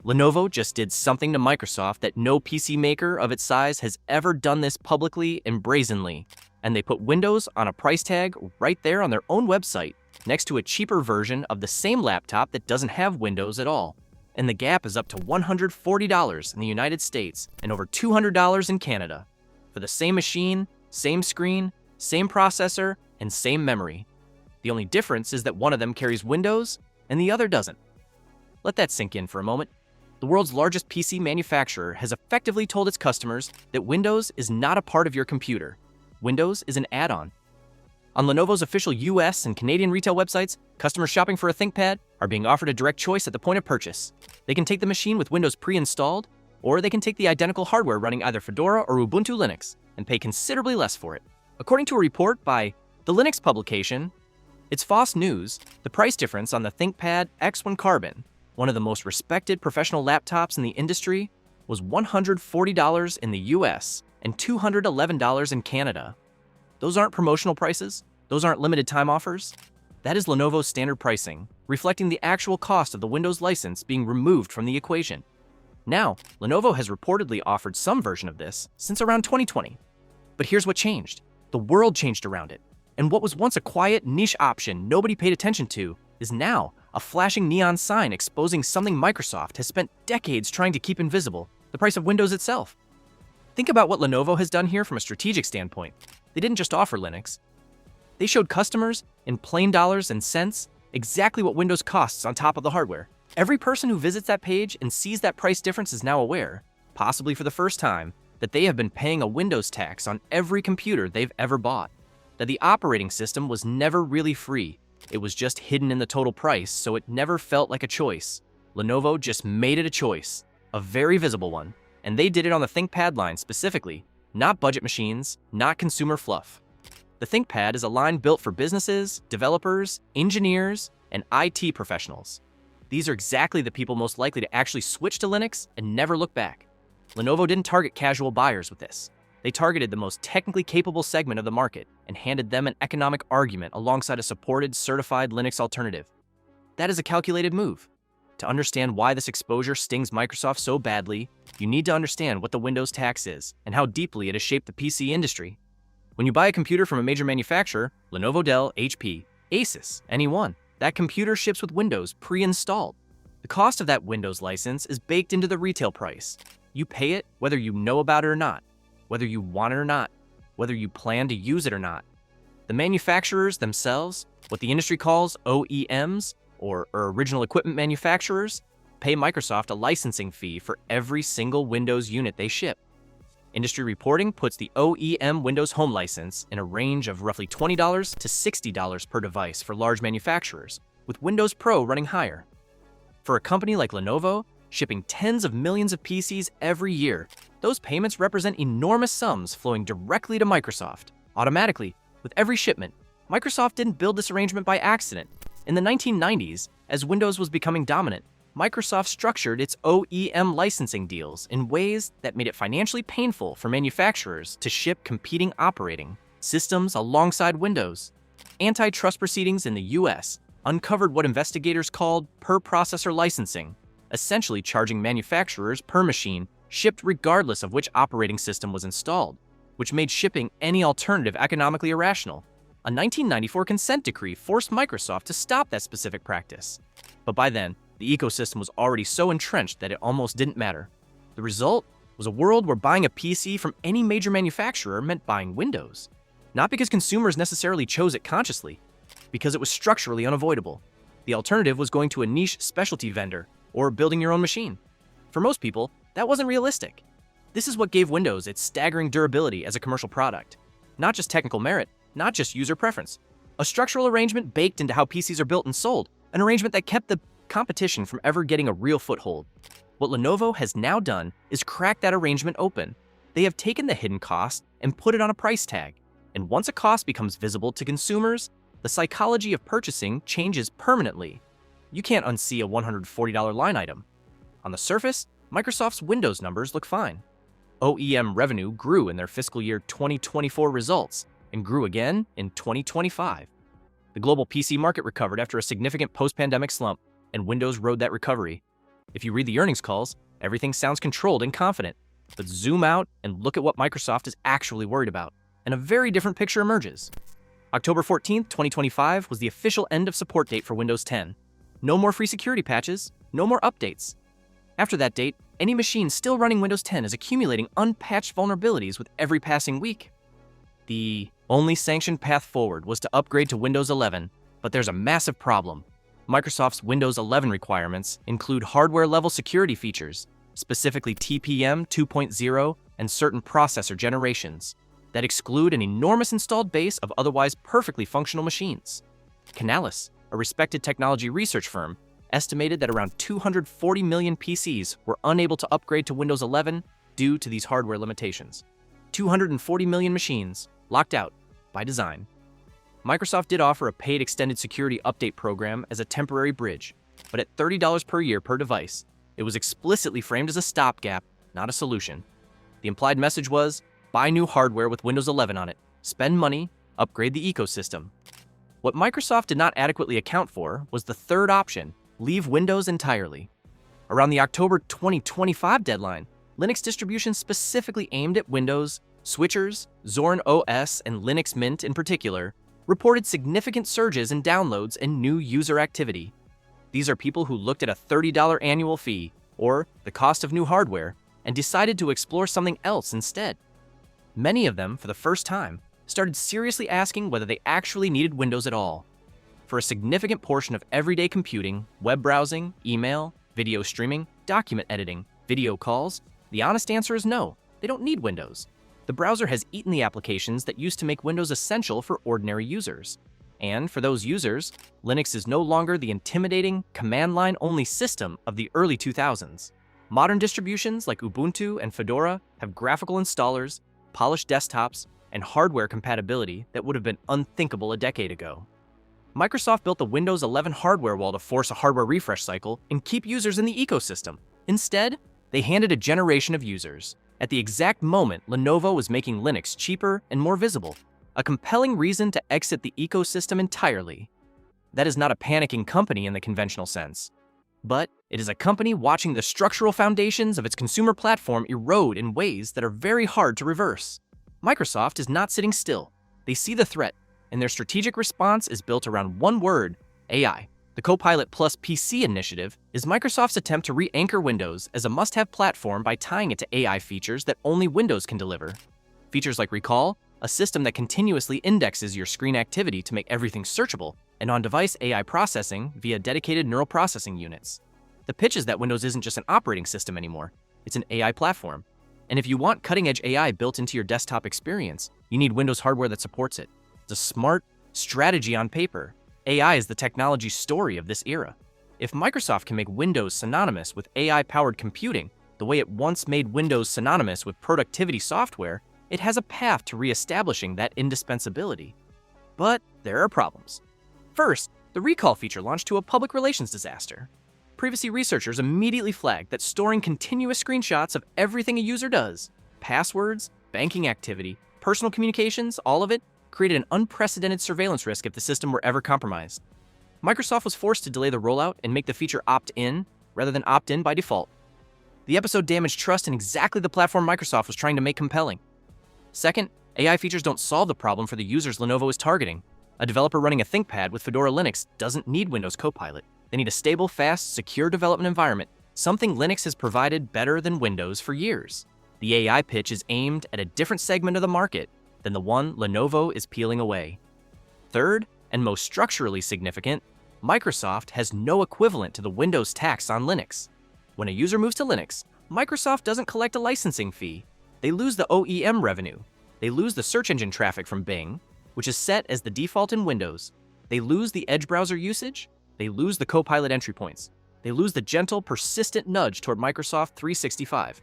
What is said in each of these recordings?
Lenovo just did something to Microsoft that no PC maker of its size has ever done this publicly and brazenly, and they put Windows on a price tag right there on their own website, next to a cheaper version of the same laptop that doesn't have Windows at all. And the gap is up to $140 in the United States and over $200 in Canada for the same machine, same screen, same processor, and same memory. The only difference is that one of them carries Windows and the other doesn't. Let that sink in for a moment. The world's largest PC manufacturer has effectively told its customers that Windows is not a part of your computer. Windows is an add-on. On Lenovo's official US and Canadian retail websites, customers shopping for a ThinkPad are being offered a direct choice at the point of purchase. They can take the machine with Windows pre-installed, or they can take the identical hardware running either Fedora or Ubuntu Linux and pay considerably less for it. According to a report by the Linux publication, It's FOSS News, the price difference on the ThinkPad X1 Carbon, one of the most respected professional laptops in the industry, was $140 in the US and $211 in Canada. Those aren't promotional prices. Those aren't limited time offers. That is Lenovo's standard pricing, reflecting the actual cost of the Windows license being removed from the equation. Now, Lenovo has reportedly offered some version of this since around 2020. But here's what changed. The world changed around it. And what was once a quiet, niche option nobody paid attention to is now a flashing neon sign exposing something Microsoft has spent decades trying to keep invisible, the price of Windows itself. Think about what Lenovo has done here from a strategic standpoint. They didn't just offer Linux. They showed customers, in plain dollars and cents, exactly what Windows costs on top of the hardware. Every person who visits that page and sees that price difference is now aware, possibly for the first time, that they have been paying a Windows tax on every computer they've ever bought. That the operating system was never really free. It was just hidden in the total price, so it never felt like a choice. Lenovo just made it a choice, a very visible one, and they did it on the ThinkPad line specifically, not budget machines, not consumer fluff. The ThinkPad is a line built for businesses, developers, engineers, and IT professionals. These are exactly the people most likely to actually switch to Linux and never look back. Lenovo didn't target casual buyers with this. They targeted the most technically capable segment of the market and handed them an economic argument alongside a supported, certified Linux alternative. That is a calculated move. To understand why this exposure stings Microsoft so badly, you need to understand what the Windows tax is and how deeply it has shaped the PC industry. When you buy a computer from a major manufacturer, Lenovo, Dell, HP, Asus, anyone, that computer ships with Windows pre-installed. The cost of that Windows license is baked into the retail price. You pay it whether you know about it or not, whether you want it or not, whether you plan to use it or not. The manufacturers themselves, what the industry calls OEMs, or original equipment manufacturers, pay Microsoft a licensing fee for every single Windows unit they ship. Industry reporting puts the OEM Windows Home license in a range of roughly $20 to $60 per device for large manufacturers, with Windows Pro running higher. For a company like Lenovo, shipping tens of millions of PCs every year, those payments represent enormous sums flowing directly to Microsoft, automatically, with every shipment. Microsoft didn't build this arrangement by accident. In the 1990s, as Windows was becoming dominant, Microsoft structured its OEM licensing deals in ways that made it financially painful for manufacturers to ship competing operating systems alongside Windows. Antitrust proceedings in the US uncovered what investigators called per-processor licensing, essentially charging manufacturers per machine shipped regardless of which operating system was installed, which made shipping any alternative economically irrational. A 1994 consent decree forced Microsoft to stop that specific practice. But by then, the ecosystem was already so entrenched that it almost didn't matter. The result was a world where buying a PC from any major manufacturer meant buying Windows. Not because consumers necessarily chose it consciously, because it was structurally unavoidable. The alternative was going to a niche specialty vendor or building your own machine. For most people, that wasn't realistic. This is what gave Windows its staggering durability as a commercial product. Not just technical merit, not just user preference. A structural arrangement baked into how PCs are built and sold, an arrangement that kept the competition from ever getting a real foothold. What Lenovo has now done is crack that arrangement open. They have taken the hidden cost and put it on a price tag. And once a cost becomes visible to consumers, the psychology of purchasing changes permanently. You can't unsee a $140 line item. On the surface, Microsoft's Windows numbers look fine. OEM revenue grew in their fiscal year 2024 results and grew again in 2025. The global PC market recovered after a significant post-pandemic slump, and Windows rode that recovery. If you read the earnings calls, everything sounds controlled and confident. But zoom out and look at what Microsoft is actually worried about, and a very different picture emerges. October 14th, 2025 was the official end of support date for Windows 10. No more free security patches, no more updates. After that date, any machine still running Windows 10 is accumulating unpatched vulnerabilities with every passing week. The only sanctioned path forward was to upgrade to Windows 11, but there's a massive problem. Microsoft's Windows 11 requirements include hardware-level security features, specifically TPM 2.0 and certain processor generations, that exclude an enormous installed base of otherwise perfectly functional machines. Canalys, a respected technology research firm, estimated that around 240 million PCs were unable to upgrade to Windows 11 due to these hardware limitations. 240 million machines locked out by design. Microsoft did offer a paid extended security update program as a temporary bridge, but at $30 per year per device, it was explicitly framed as a stopgap, not a solution. The implied message was, buy new hardware with Windows 11 on it, spend money, upgrade the ecosystem. What Microsoft did not adequately account for was the third option, leave Windows entirely. Around the October 2025 deadline, Linux distributions specifically aimed at Windows, switchers, Zorin OS, and Linux Mint in particular, reported significant surges in downloads and new user activity. These are people who looked at a $30 annual fee, or the cost of new hardware, and decided to explore something else instead. Many of them, for the first time, started seriously asking whether they actually needed Windows at all. For a significant portion of everyday computing, web browsing, email, video streaming, document editing, video calls, the honest answer is no, they don't need Windows. The browser has eaten the applications that used to make Windows essential for ordinary users. And for those users, Linux is no longer the intimidating, command line-only system of the early 2000s. Modern distributions like Ubuntu and Fedora have graphical installers, polished desktops, and hardware compatibility that would have been unthinkable a decade ago. Microsoft built the Windows 11 hardware wall to force a hardware refresh cycle and keep users in the ecosystem. Instead, they handed a generation of users. At the exact moment Lenovo was making Linux cheaper and more visible, a compelling reason to exit the ecosystem entirely. That is not a panicking company in the conventional sense, but it is a company watching the structural foundations of its consumer platform erode in ways that are very hard to reverse. Microsoft is not sitting still. They see the threat, and their strategic response is built around one word: AI. The Copilot Plus PC initiative is Microsoft's attempt to re-anchor Windows as a must-have platform by tying it to AI features that only Windows can deliver. Features like Recall, a system that continuously indexes your screen activity to make everything searchable, and on-device AI processing via dedicated neural processing units. The pitch is that Windows isn't just an operating system anymore, it's an AI platform. And if you want cutting-edge AI built into your desktop experience, you need Windows hardware that supports it. It's a smart strategy on paper. AI is the technology story of this era. If Microsoft can make Windows synonymous with AI-powered computing, the way it once made Windows synonymous with productivity software, it has a path to re-establishing that indispensability. But there are problems. First, the recall feature launched to a public relations disaster. Privacy researchers immediately flagged that storing continuous screenshots of everything a user does, passwords, banking activity, personal communications, all of it, created an unprecedented surveillance risk if the system were ever compromised. Microsoft was forced to delay the rollout and make the feature opt-in rather than opt-in by default. The episode damaged trust in exactly the platform Microsoft was trying to make compelling. Second, AI features don't solve the problem for the users Lenovo is targeting. A developer running a ThinkPad with Fedora Linux doesn't need Windows Copilot. They need a stable, fast, secure development environment, something Linux has provided better than Windows for years. The AI pitch is aimed at a different segment of the market than the one Lenovo is peeling away. Third, and most structurally significant, Microsoft has no equivalent to the Windows tax on Linux. When a user moves to Linux, Microsoft doesn't collect a licensing fee. They lose the OEM revenue. They lose the search engine traffic from Bing, which is set as the default in Windows. They lose the Edge browser usage. They lose the Copilot entry points. They lose the gentle, persistent nudge toward Microsoft 365.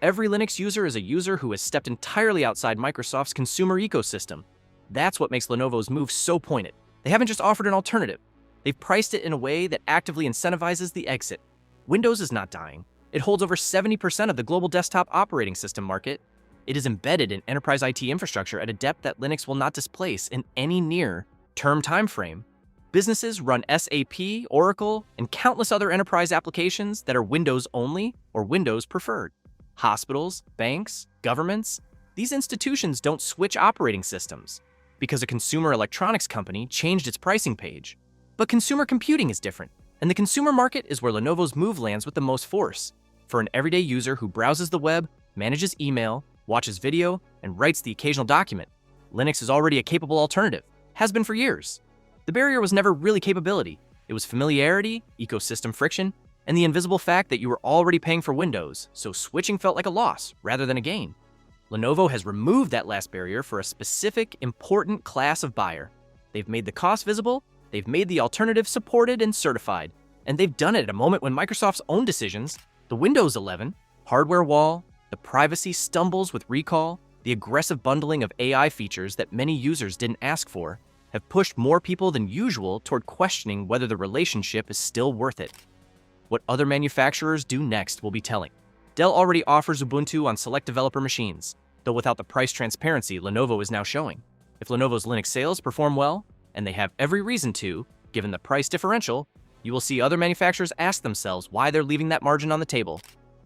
Every Linux user is a user who has stepped entirely outside Microsoft's consumer ecosystem. That's what makes Lenovo's move so pointed. They haven't just offered an alternative. They've priced it in a way that actively incentivizes the exit. Windows is not dying. It holds over 70% of the global desktop operating system market. It is embedded in enterprise IT infrastructure at a depth that Linux will not displace in any near-term timeframe. Businesses run SAP, Oracle, and countless other enterprise applications that are Windows only or Windows preferred. Hospitals, banks, governments, these institutions don't switch operating systems because a consumer electronics company changed its pricing page. But consumer computing is different, and the consumer market is where Lenovo's move lands with the most force. For an everyday user who browses the web, manages email, watches video, and writes the occasional document, Linux is already a capable alternative, has been for years. The barrier was never really capability. It was familiarity, ecosystem friction, and the invisible fact that you were already paying for Windows, so switching felt like a loss rather than a gain. Lenovo has removed that last barrier for a specific, important class of buyer. They've made the cost visible, they've made the alternative supported and certified, and they've done it at a moment when Microsoft's own decisions, the Windows 11, hardware wall, the privacy stumbles with recall, the aggressive bundling of AI features that many users didn't ask for, have pushed more people than usual toward questioning whether the relationship is still worth it. What other manufacturers do next will be telling. Dell already offers Ubuntu on select developer machines, though without the price transparency Lenovo is now showing. If Lenovo's Linux sales perform well, and they have every reason to, given the price differential, you will see other manufacturers ask themselves why they're leaving that margin on the table.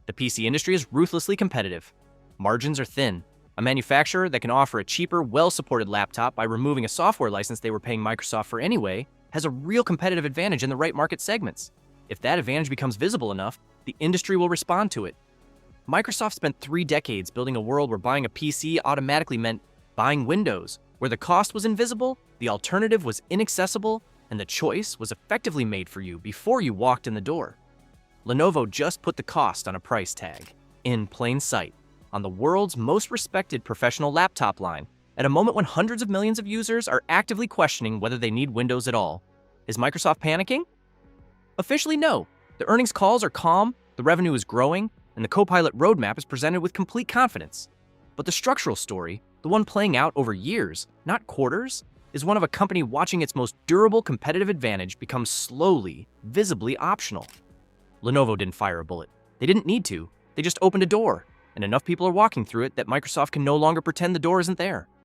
The PC industry is ruthlessly competitive. Margins are thin. A manufacturer that can offer a cheaper, well-supported laptop by removing a software license they were paying Microsoft for anyway has a real competitive advantage in the right market segments. If that advantage becomes visible enough, the industry will respond to it. Microsoft spent 3 decades building a world where buying a PC automatically meant buying Windows, where the cost was invisible, the alternative was inaccessible, and the choice was effectively made for you before you walked in the door. Lenovo just put the cost on a price tag, in plain sight, on the world's most respected professional laptop line, at a moment when hundreds of millions of users are actively questioning whether they need Windows at all. Is Microsoft panicking? Officially, no. The earnings calls are calm, the revenue is growing, and the Copilot roadmap is presented with complete confidence. But the structural story, the one playing out over years, not quarters, is one of a company watching its most durable competitive advantage become slowly, visibly optional. Lenovo didn't fire a bullet. They didn't need to. They just opened a door, and enough people are walking through it that Microsoft can no longer pretend the door isn't there.